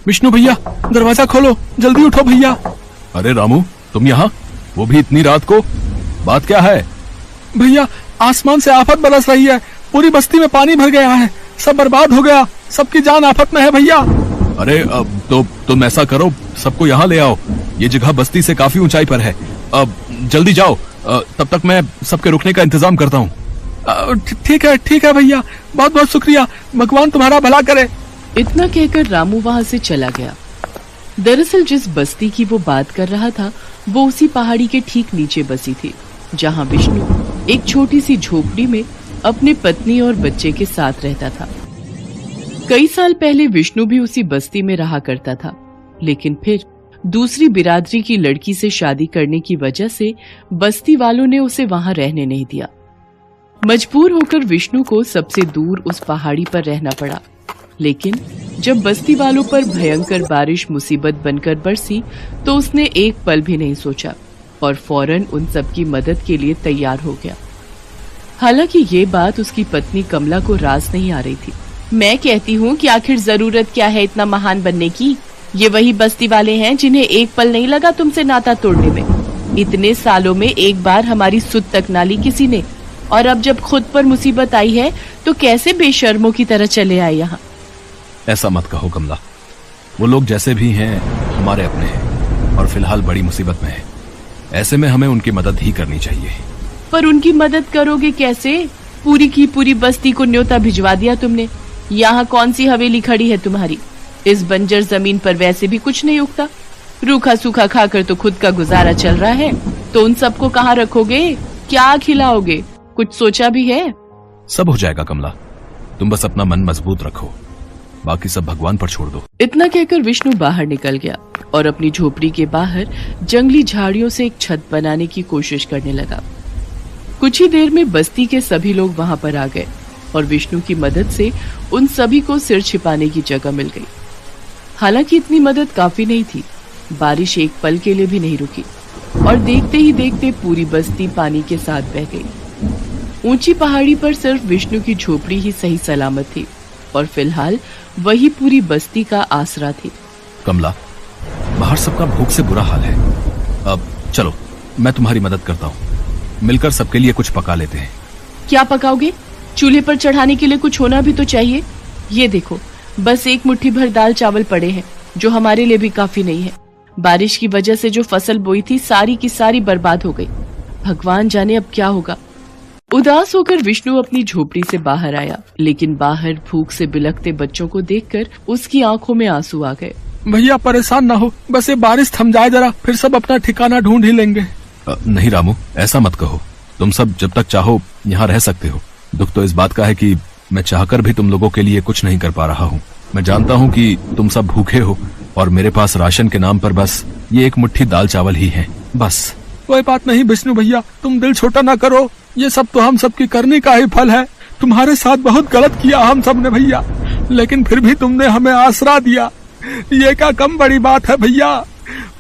विष्णु भैया, दरवाजा खोलो, जल्दी उठो भैया। अरे रामू, तुम यहाँ, वो भी इतनी रात को? बात क्या है? भैया, आसमान से आफत बरस रही है, पूरी बस्ती में पानी भर गया है, सब बर्बाद हो गया, सबकी जान आफत में है भैया। अरे अब तो तुम ऐसा करो, सबको यहाँ ले आओ, ये जगह बस्ती से काफी ऊंचाई पर है। अब जल्दी जाओ, तब तक मैं सबके रुकने का इंतजाम करता हूँ। ठीक है भैया, बहुत बहुत शुक्रिया, भगवान तुम्हारा भला करे। इतना कहकर रामू वहाँ से चला गया। दरअसल जिस बस्ती की वो बात कर रहा था वो उसी पहाड़ी के ठीक नीचे बसी थी, जहाँ विष्णु एक छोटी सी झोपड़ी में अपने पत्नी और बच्चे के साथ रहता था। कई साल पहले विष्णु भी उसी बस्ती में रहा करता था, लेकिन फिर दूसरी बिरादरी की लड़की से शादी करने की वजह से बस्ती वालों ने उसे वहां रहने नहीं दिया। मजबूर होकर विष्णु को सबसे दूर उस पहाड़ी पर रहना पड़ा। लेकिन जब बस्ती वालों पर भयंकर बारिश मुसीबत बनकर बरसी तो उसने एक पल भी नहीं सोचा और फौरन उन सब की मदद के लिए तैयार हो गया। हालांकि ये बात उसकी पत्नी कमला को रास नहीं आ रही थी। मैं कहती हूँ कि आखिर जरूरत क्या है इतना महान बनने की? ये वही बस्ती वाले हैं जिन्हें एक पल नहीं लगा तुमसे नाता तोड़ने में। इतने सालों में एक बार हमारी सुध तक ना ली किसी ने, और अब जब खुद पर मुसीबत आई है तो कैसे बेशर्मों की तरह चले आए यहाँ। ऐसा मत कहो कमला, वो लोग जैसे भी हैं हमारे अपने हैं और फिलहाल बड़ी मुसीबत में हैं। ऐसे में हमें उनकी मदद ही करनी चाहिए। पर उनकी मदद करोगे कैसे? पूरी की पूरी बस्ती को न्योता भिजवा दिया तुमने। यहाँ कौन सी हवेली खड़ी है तुम्हारी? इस बंजर जमीन पर वैसे भी कुछ नहीं उगता। रूखा सूखा खाकर तो खुद का गुजारा चल रहा है, तो उन सबको कहाँ रखोगे? क्या खिलाओगे? कुछ सोचा भी है? सब हो जाएगा कमला, तुम बस अपना मन मजबूत रखो, बाकी सब भगवान पर छोड़ दो। इतना कहकर विष्णु बाहर निकल गया और अपनी झोपड़ी के बाहर जंगली झाड़ियों से एक छत बनाने की कोशिश करने लगा। कुछ ही देर में बस्ती के सभी लोग वहां पर आ गए और विष्णु की मदद से उन सभी को सिर छिपाने की जगह मिल गई। हालांकि इतनी मदद काफी नहीं थी, बारिश एक पल के लिए भी नहीं रुकी और देखते ही देखते पूरी बस्ती पानी के साथ बह गई। ऊंची पहाड़ी पर सिर्फ विष्णु की झोपड़ी ही सही सलामत थी और फिलहाल वही पूरी बस्ती का आसरा थी। कमला, बाहर सबका भूख से बुरा हाल है। अब चलो, मैं तुम्हारी मदद करता हूँ, मिलकर सबके लिए कुछ पका लेते हैं। क्या पकाओगे? चूल्हे पर चढ़ाने के लिए कुछ होना भी तो चाहिए। ये देखो, बस एक मुट्ठी भर दाल चावल पड़े हैं, जो हमारे लिए भी काफी नहीं है। बारिश की वजह से जो फसल बोई थी सारी की सारी बर्बाद हो गई। भगवान जाने अब क्या होगा। उदास होकर विष्णु अपनी झोपड़ी से बाहर आया, लेकिन बाहर भूख से बिलखते बच्चों को देखकर उसकी आंखों में आंसू आ गए। भैया परेशान ना हो, बस ये बारिश थम जाए जरा, फिर सब अपना ठिकाना ढूंढ ही लेंगे। नहीं रामू, ऐसा मत कहो, तुम सब जब तक चाहो यहाँ रह सकते हो। दुख तो इस बात का है कि मैं चाहकर भी तुम लोगों के लिए कुछ नहीं कर पा रहा हूँ। मैं जानता हूँ कि तुम सब भूखे हो और मेरे पास राशन के नाम पर बस ये एक मुट्ठी दाल चावल ही है, बस। कोई बात नहीं विष्णु भैया, तुम दिल छोटा ना करो, ये सब तो हम सबकी करने का ही फल है। तुम्हारे साथ बहुत गलत किया हम सब ने भैया, लेकिन फिर भी तुमने हमें आसरा दिया, ये क्या कम बड़ी बात है भैया।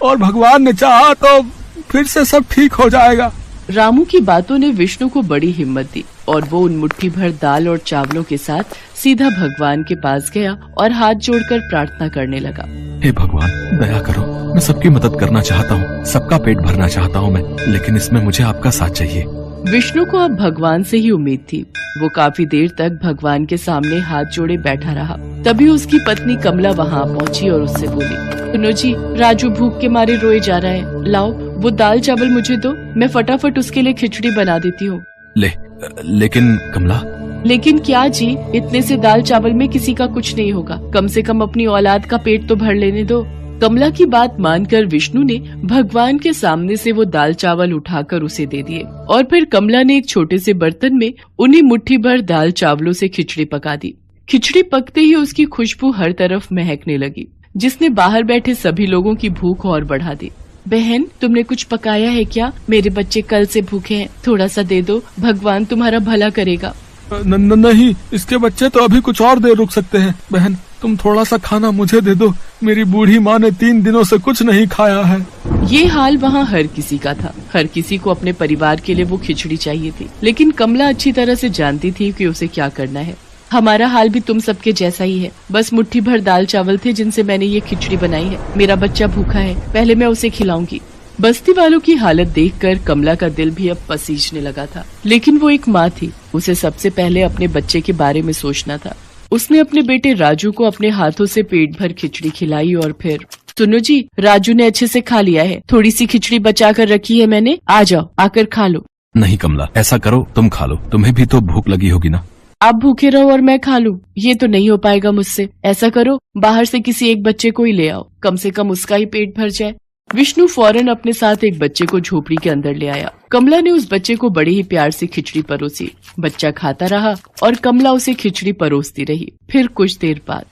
और भगवान ने चाहा तो फिर से सब ठीक हो जाएगा। रामू की बातों ने विष्णु को बड़ी हिम्मत दी और वो उन मुट्ठी भर दाल और चावलों के साथ सीधा भगवान के पास गया और हाथ जोड़कर प्रार्थना करने लगा। हे भगवान, दया करो, मैं सबकी मदद करना चाहता हूँ, सबका पेट भरना चाहता हूँ मैं, लेकिन इसमें मुझे आपका साथ चाहिए। विष्णु को अब भगवान से ही उम्मीद थी। वो काफी देर तक भगवान के सामने हाथ जोड़े बैठा रहा। तभी उसकी पत्नी कमला वहाँ पहुँची और उससे बोली, सुनो जी, राजू भूख के मारे रोए जा रहा है, लाओ वो दाल चावल मुझे दो, मैं फटाफट उसके लिए खिचड़ी बना देती हूँ। लेकिन कमला। लेकिन क्या जी, इतने से दाल चावल में किसी का कुछ नहीं होगा, कम से कम अपनी औलाद का पेट तो भर लेने दो। कमला की बात मानकर विष्णु ने भगवान के सामने से वो दाल चावल उठाकर उसे दे दिए और फिर कमला ने एक छोटे से बर्तन में उन्हीं मुट्ठी भर दाल चावलों से खिचड़ी पका दी। खिचड़ी पकते ही उसकी खुशबू हर तरफ महकने लगी, जिसने बाहर बैठे सभी लोगों की भूख और बढ़ा दी। बहन, तुमने कुछ पकाया है क्या? मेरे बच्चे कल से भूखे हैं, थोड़ा सा दे दो, भगवान तुम्हारा भला करेगा। नहीं, इसके बच्चे तो अभी कुछ और देर रुक सकते हैं। बहन, तुम थोड़ा सा खाना मुझे दे दो, मेरी बूढ़ी माँ ने 3 दिनों से कुछ नहीं खाया है। ये हाल वहाँ हर किसी का था। हर किसी को अपने परिवार के लिए वो खिचड़ी चाहिए थी, लेकिन कमला अच्छी तरह से जानती थी कि उसे क्या करना है। हमारा हाल भी तुम सबके जैसा ही है। बस मुट्ठी भर दाल चावल थे जिनसे मैंने ये खिचड़ी बनाई है। मेरा बच्चा भूखा है, पहले मैं उसे खिलाऊंगी। बस्ती वालों की हालत देखकर कमला का दिल भी अब पसीजने लगा था, लेकिन वो एक माँ थी, उसे सबसे पहले अपने बच्चे के बारे में सोचना था। उसने अपने बेटे राजू को अपने हाथों से पेट भर खिचड़ी खिलाई और फिर, सुनो जी, राजू ने अच्छे से खा लिया है, थोड़ी सी खिचड़ी बचा कर रखी है मैंने, आ जाओ आकर खा लो। नहीं कमला, ऐसा करो, तुम खा लो, तुम्हें भी तो भूख लगी होगी ना। आप भूखे रहो और मैं खा लूं, ये तो नहीं हो पाएगा मुझसे। ऐसा करो, बाहर से किसी एक बच्चे को ही ले आओ, कम से कम उसका ही पेट भर जाए। विष्णु फौरन अपने साथ एक बच्चे को झोपड़ी के अंदर ले आया। कमला ने उस बच्चे को बड़े ही प्यार से खिचड़ी परोसी। बच्चा खाता रहा और कमला उसे खिचड़ी परोसती रही। फिर कुछ देर बाद,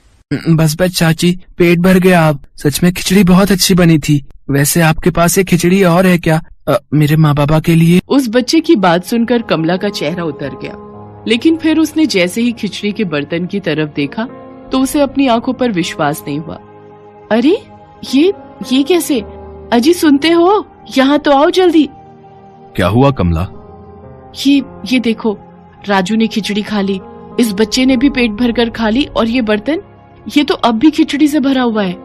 बस चाची, पेट भर गया अब। सच में खिचड़ी बहुत अच्छी बनी थी। वैसे आपके पास एक खिचड़ी और है क्या, मेरे माँ बाबा के लिए? उस बच्चे की बात सुनकर कमला का चेहरा उतर गया, लेकिन फिर उसने जैसे ही खिचड़ी के बर्तन की तरफ देखा तो उसे अपनी आंखों पर विश्वास नहीं हुआ। अरे ये कैसे? अजी सुनते हो, यहाँ तो आओ जल्दी। क्या हुआ कमला? ये देखो, राजू ने खिचड़ी खा ली, इस बच्चे ने भी पेट भरकर खा ली, और ये बर्तन, ये तो अब भी खिचड़ी से भरा हुआ है।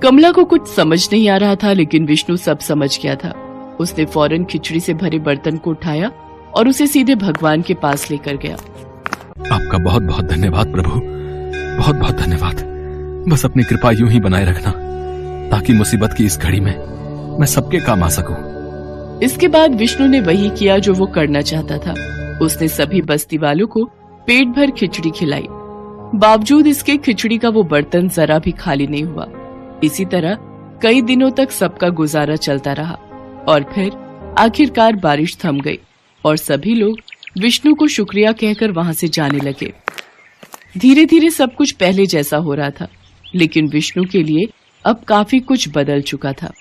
कमला को कुछ समझ नहीं आ रहा था, लेकिन विष्णु सब समझ गया था। उसने फौरन खिचड़ी से भरे बर्तन को उठाया और उसे सीधे भगवान के पास लेकर गया। आपका बहुत बहुत धन्यवाद प्रभु, बहुत बहुत धन्यवाद। बस अपनी कृपा यूं ही बनाए रखना, ताकि मुसीबत की इस घड़ी में मैं सबके काम आ सकूं। इसके बाद विष्णु ने वही किया जो वो करना चाहता था। उसने सभी बस्ती वालों को पेट भर खिचड़ी खिलाई। बावजूद इसके खिचड़ी का वो बर्तन जरा भी खाली नहीं हुआ। इसी तरह कई दिनों तक सबका गुजारा चलता रहा और फिर आखिरकार बारिश थम गई और सभी लोग विष्णु को शुक्रिया कहकर वहां से जाने लगे। धीरे धीरे सब कुछ पहले जैसा हो रहा था, लेकिन विष्णु के लिए अब काफी कुछ बदल चुका था।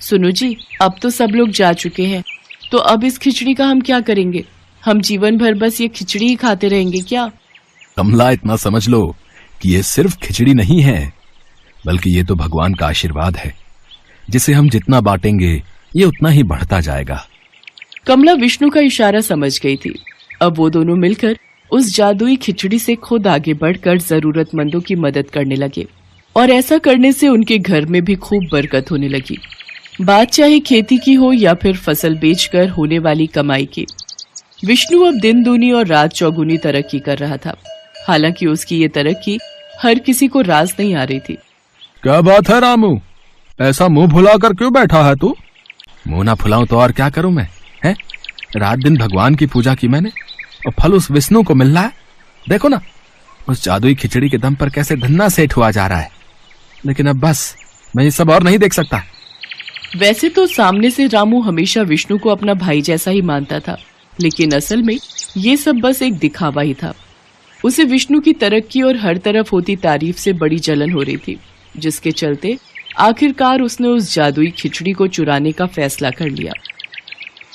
सुनो जी, अब तो सब लोग जा चुके हैं, तो अब इस खिचड़ी का हम क्या करेंगे? हम जीवन भर बस ये खिचड़ी ही खाते रहेंगे क्या? कमला, इतना समझ लो कि ये सिर्फ खिचड़ी नहीं है, बल्कि ये तो भगवान का आशीर्वाद है, जिसे हम जितना बांटेंगे ये उतना ही बढ़ता जाएगा। कमला विष्णु का इशारा समझ गई थी। अब वो दोनों मिलकर उस जादुई खिचड़ी से खुद आगे बढ़कर जरूरतमंदों की मदद करने लगे, और ऐसा करने से उनके घर में भी खूब बरकत होने लगी। बात चाहे खेती की हो या फिर फसल बेचकर होने वाली कमाई की। विष्णु अब दिन दूनी और रात चौगुनी तरक्की कर रहा था। हालांकि उसकी ये तरक्की हर किसी को रास नहीं आ रही थी। क्या बात है रामू, ऐसा मुंह फुलाकर क्यों बैठा है तू? मुंह ना फुलाऊं तो और क्या करूं मैं, हैं? रात दिन भगवान की पूजा की मैंने, और फल उस विष्णु को मिल रहा है। देखो ना, उस जादुई खिचड़ी के दम पर कैसे धन्ना सेठ हुआ जा रहा है। लेकिन अब बस, मैं ये सब और नहीं देख सकता। वैसे तो सामने से रामू हमेशा विष्णु को अपना भाई जैसा ही मानता था, लेकिन असल में ये सब बस एक दिखावा ही था। उसे विष्णु की तरक्की और हर तरफ होती तारीफ से बड़ी जलन हो रही थी, जिसके चलते आखिरकार उसने उस जादुई खिचड़ी को चुराने का फैसला कर लिया।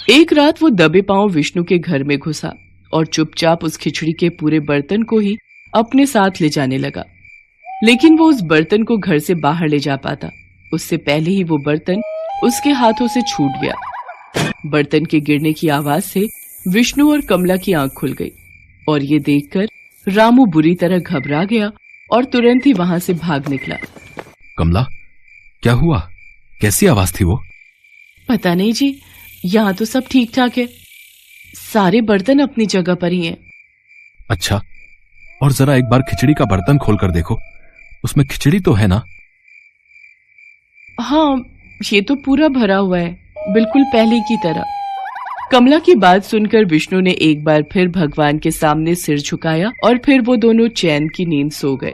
एक रात वो दबे पांव विष्णु के घर में घुसा और चुपचाप उस खिचड़ी के पूरे बर्तन को ही अपने साथ ले जाने लगा। लेकिन वो उस बर्तन को घर से बाहर ले जा पाता, उससे पहले ही वो बर्तन उसके हाथों से छूट गया। बर्तन के गिरने की आवाज से विष्णु और कमला की आंख खुल गई, और ये देखकर रामू बुरी तरह घबरा गया और तुरंत ही वहां से भाग निकला। कमला, क्या हुआ? कैसी आवाज थी वो? पता नहीं जी, यहाँ तो सब ठीक ठाक है, सारे बर्तन अपनी जगह पर ही हैं। अच्छा, और जरा एक बार खिचड़ी का बर्तन खोलकर देखो, उसमें खिचड़ी तो है ना? हाँ, ये तो पूरा भरा हुआ है, बिल्कुल पहले की तरह। कमला की बात सुनकर विष्णु ने एक बार फिर भगवान के सामने सिर झुकाया और फिर वो दोनों चैन की नींद सो गए।